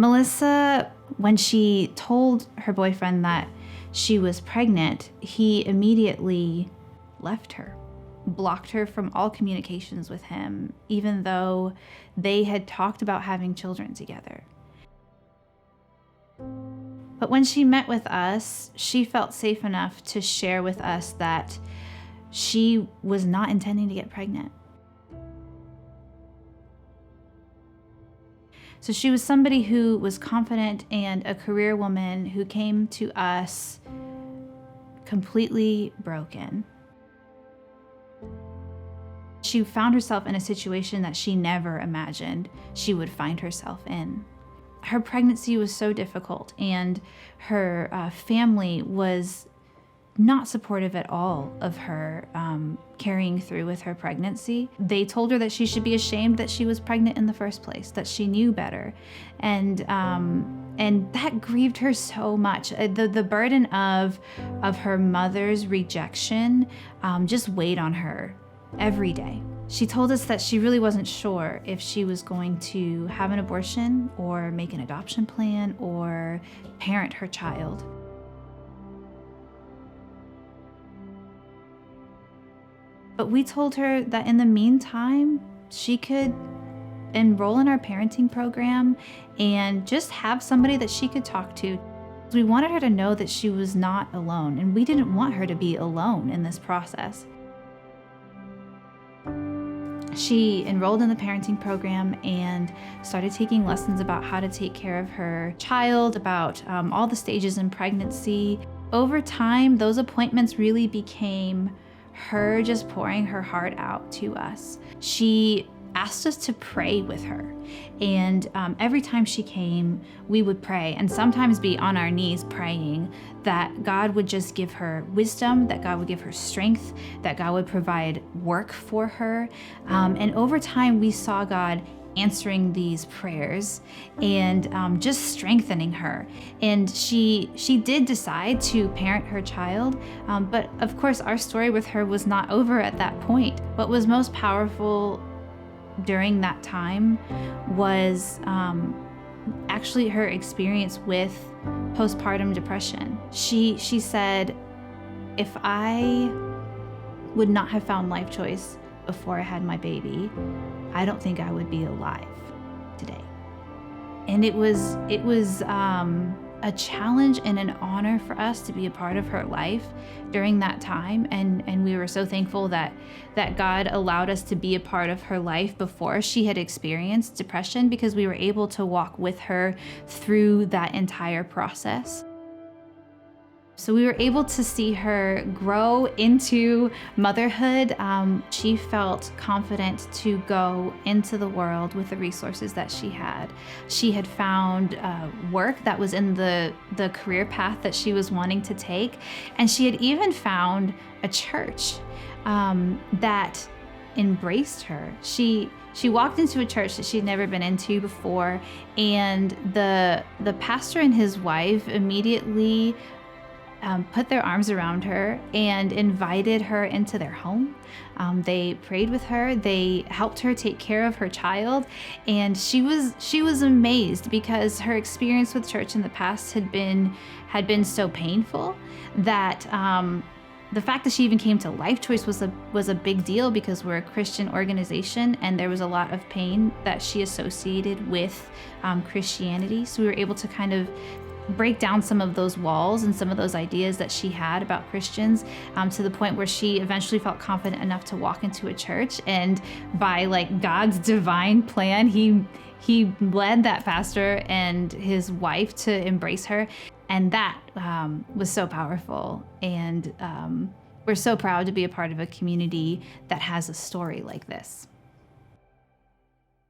Melissa, when she told her boyfriend that she was pregnant, he immediately left her, blocked her from all communications with him, even though they had talked about having children together. But when she met with us, she felt safe enough to share with us that she was not intending to get pregnant. So she was somebody who was confident and a career woman who came to us completely broken. She found herself in a situation that she never imagined she would find herself in. Her pregnancy was so difficult, and her family was not supportive at all of her carrying through with her pregnancy. They told her that she should be ashamed that she was pregnant in the first place, that she knew better. And that grieved her so much. The burden of her mother's rejection just weighed on her every day. She told us that she really wasn't sure if she was going to have an abortion or make an adoption plan or parent her child. But we told her that in the meantime, she could enroll in our parenting program and just have somebody that she could talk to. We wanted her to know that she was not alone, and we didn't want her to be alone in this process. She enrolled in the parenting program and started taking lessons about how to take care of her child, about all the stages in pregnancy. Over time, those appointments really became her just pouring her heart out to us. She asked us to pray with her. And every time she came, we would pray and sometimes be on our knees praying that God would just give her wisdom, that God would give her strength, that God would provide work for her. And over time, we saw God answering these prayers and just strengthening her. And she did decide to parent her child, but of course our story with her was not over at that point. What was most powerful during that time was actually her experience with postpartum depression. She said, if I would not have found Life Choice before I had my baby, I don't think I would be alive today. And it was a challenge and an honor for us to be a part of her life during that time. And we were so thankful that God allowed us to be a part of her life before she had experienced depression, because we were able to walk with her through that entire process. So we were able to see her grow into motherhood. She felt confident to go into the world with the resources that she had. She had found work that was in the career path that she was wanting to take. And she had even found a church that embraced her. She walked into a church that she'd never been into before, and the pastor and his wife immediately put their arms around her and invited her into their home. They prayed with her. They helped her take care of her child, and she was amazed because her experience with church in the past had been so painful that the fact that she even came to Life Choice was a big deal, because we're a Christian organization and there was a lot of pain that she associated with Christianity. So we were able to kind of break down some of those walls and some of those ideas that she had about Christians, to the point where she eventually felt confident enough to walk into a church. And by God's divine plan, he led that pastor and his wife to embrace her. And that was so powerful. And we're so proud to be a part of a community that has a story like this.